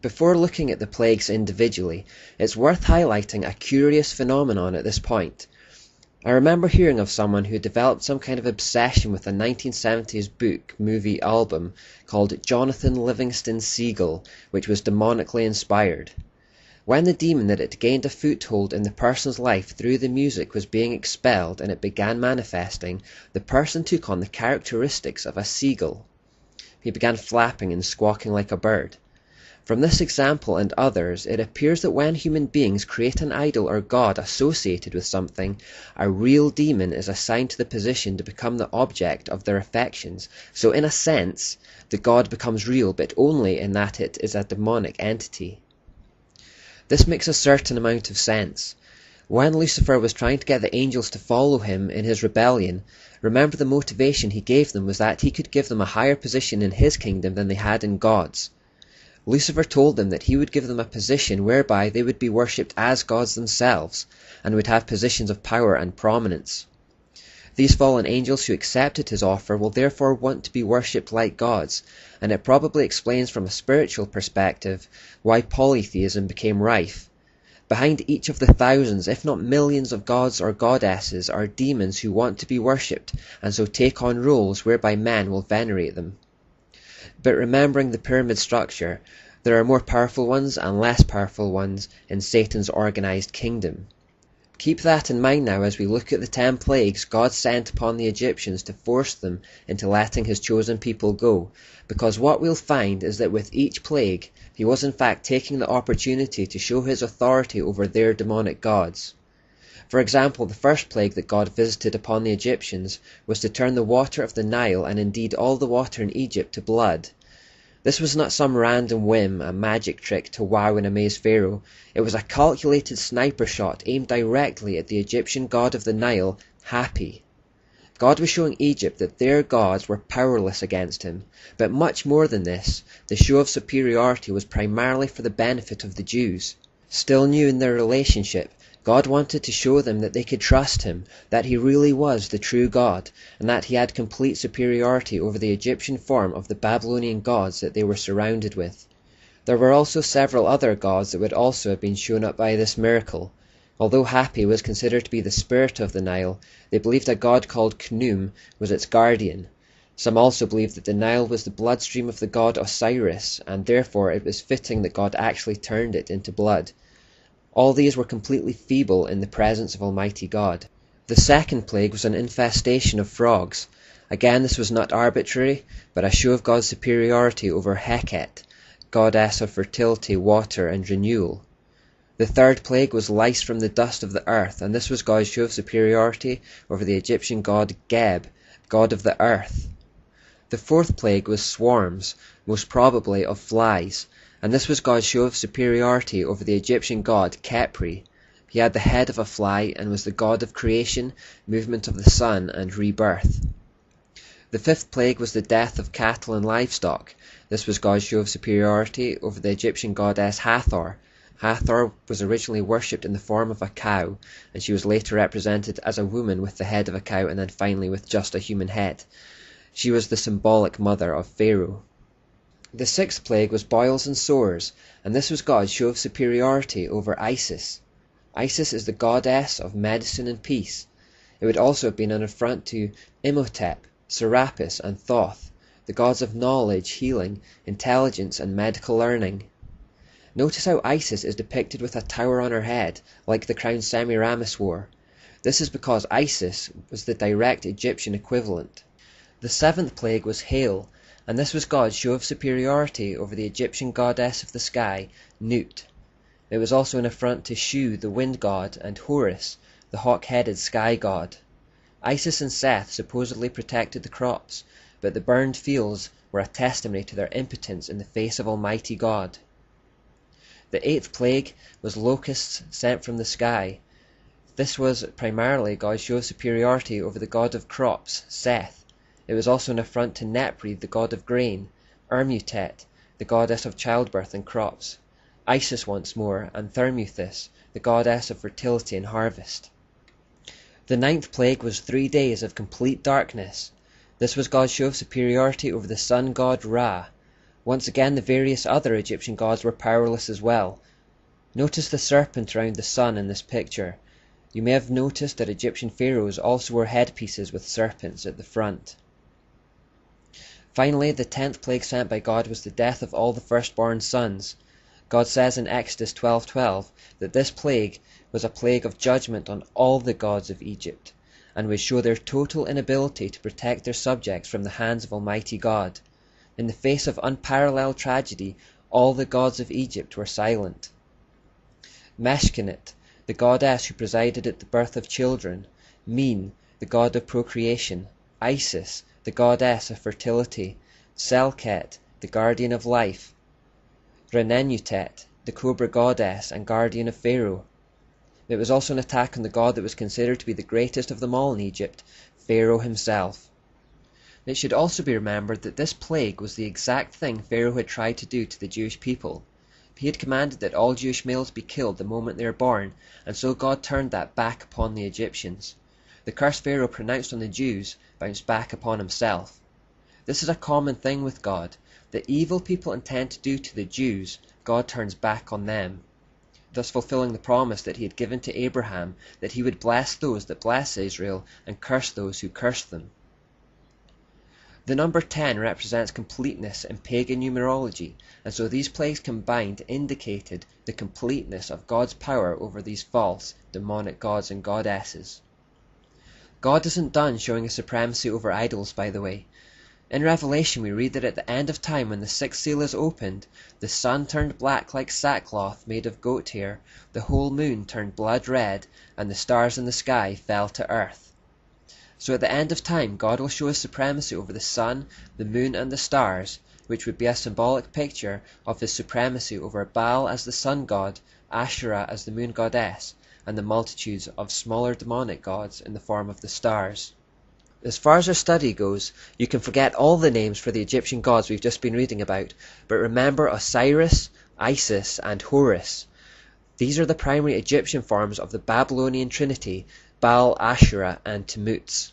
Before looking at the plagues individually, it's worth highlighting a curious phenomenon at this point. I remember hearing of someone who developed some kind of obsession with a 1970s book movie album called Jonathan Livingston Seagull, which was demonically inspired. When the demon that had gained a foothold in the person's life through the music was being expelled and it began manifesting, the person took on the characteristics of a seagull. He began flapping and squawking like a bird. From this example and others, it appears that when human beings create an idol or god associated with something, a real demon is assigned to the position to become the object of their affections. So in a sense, the god becomes real, but only in that it is a demonic entity. This makes a certain amount of sense. When Lucifer was trying to get the angels to follow him in his rebellion, remember the motivation he gave them was that he could give them a higher position in his kingdom than they had in God's. Lucifer told them that he would give them a position whereby they would be worshipped as gods themselves, and would have positions of power and prominence. These fallen angels who accepted his offer will therefore want to be worshipped like gods, and it probably explains from a spiritual perspective why polytheism became rife. Behind each of the thousands, if not millions of gods or goddesses are demons who want to be worshipped, and so take on roles whereby men will venerate them. But remembering the pyramid structure, there are more powerful ones and less powerful ones in Satan's organized kingdom. Keep that in mind now as we look at the 10 plagues God sent upon the Egyptians to force them into letting his chosen people go, because what we'll find is that with each plague, he was in fact taking the opportunity to show his authority over their demonic gods. For example, the first plague that God visited upon the Egyptians was to turn the water of the Nile, and indeed all the water in Egypt, to blood. This was not some random whim, a magic trick to wow and amaze Pharaoh. It was a calculated sniper shot aimed directly at the Egyptian god of the Nile, Hapi. God was showing Egypt that their gods were powerless against him. But much more than this, the show of superiority was primarily for the benefit of the Jews. Still new in their relationship, God wanted to show them that they could trust him, that he really was the true God, and that he had complete superiority over the Egyptian form of the Babylonian gods that they were surrounded with. There were also several other gods that would also have been shown up by this miracle. Although Hapi was considered to be the spirit of the Nile, they believed a god called Khnum was its guardian. Some also believed that the Nile was the bloodstream of the god Osiris, and therefore it was fitting that God actually turned it into blood. All these were completely feeble in the presence of Almighty God. The second plague was an infestation of frogs. Again, this was not arbitrary, but a show of God's superiority over Heket, goddess of fertility, water, and renewal. The third plague was lice from the dust of the earth, and this was God's show of superiority over the Egyptian god Geb, god of the earth. The fourth plague was swarms, most probably of flies, and this was God's show of superiority over the Egyptian god Khepri. He had the head of a fly and was the god of creation, movement of the sun, and rebirth. The fifth plague was the death of cattle and livestock. This was God's show of superiority over the Egyptian goddess Hathor. Hathor was originally worshipped in the form of a cow, and she was later represented as a woman with the head of a cow and then finally with just a human head. She was the symbolic mother of Pharaoh. The sixth plague was boils and sores, and this was God's show of superiority over Isis. Isis is the goddess of medicine and peace. It would also have been an affront to Imhotep, Serapis, and Thoth, the gods of knowledge, healing, intelligence, and medical learning. Notice how Isis is depicted with a tower on her head, like the crown Semiramis wore. This is because Isis was the direct Egyptian equivalent. The seventh plague was hail, and this was God's show of superiority over the Egyptian goddess of the sky, Nut. It was also an affront to Shu, the wind god, and Horus, the hawk-headed sky god. Isis and Seth supposedly protected the crops, but the burned fields were a testimony to their impotence in the face of Almighty God. The eighth plague was locusts sent from the sky. This was primarily God's show of superiority over the god of crops, Seth. It was also an affront to Nepri, the god of grain, Ermutet, the goddess of childbirth and crops, Isis once more, and Thermuthis, the goddess of fertility and harvest. The ninth plague was 3 days of complete darkness. This was God's show of superiority over the sun god Ra. Once again, the various other Egyptian gods were powerless as well. Notice the serpent around the sun in this picture. You may have noticed that Egyptian pharaohs also wore headpieces with serpents at the front. Finally, the 10th plague sent by God was the death of all the firstborn sons. God says in Exodus 12:12 that this plague was a plague of judgment on all the gods of Egypt, and would show their total inability to protect their subjects from the hands of Almighty God. In the face of unparalleled tragedy, all the gods of Egypt were silent. Meshchenet, the goddess who presided at the birth of children; Min, the god of procreation; Isis, the goddess of fertility; Selket, the guardian of life; Renenutet, the cobra goddess and guardian of Pharaoh. It was also an attack on the god that was considered to be the greatest of them all in Egypt, Pharaoh himself. It should also be remembered that this plague was the exact thing Pharaoh had tried to do to the Jewish people. He had commanded that all Jewish males be killed the moment they are born, and so God turned that back upon the Egyptians. The curse Pharaoh pronounced on the Jews bounced back upon himself. This is a common thing with God. The evil people intend to do to the Jews, God turns back on them, thus fulfilling the promise that he had given to Abraham that he would bless those that bless Israel and curse those who curse them. The number 10 represents completeness in pagan numerology, and so these plagues combined indicated the completeness of God's power over these false, demonic gods and goddesses. God isn't done showing his supremacy over idols, by the way. In Revelation we read that at the end of time, when the 6th seal is opened, the sun turned black like sackcloth made of goat hair, the whole moon turned blood red, and the stars in the sky fell to earth. So at the end of time, God will show his supremacy over the sun, the moon and the stars, which would be a symbolic picture of his supremacy over Baal as the sun god, Asherah as the moon goddess, and the multitudes of smaller demonic gods in the form of the stars. As far as our study goes, you can forget all the names for the Egyptian gods we've just been reading about, but remember Osiris, Isis and Horus. These are the primary Egyptian forms of the Babylonian trinity, Baal, Asherah and Tammuz.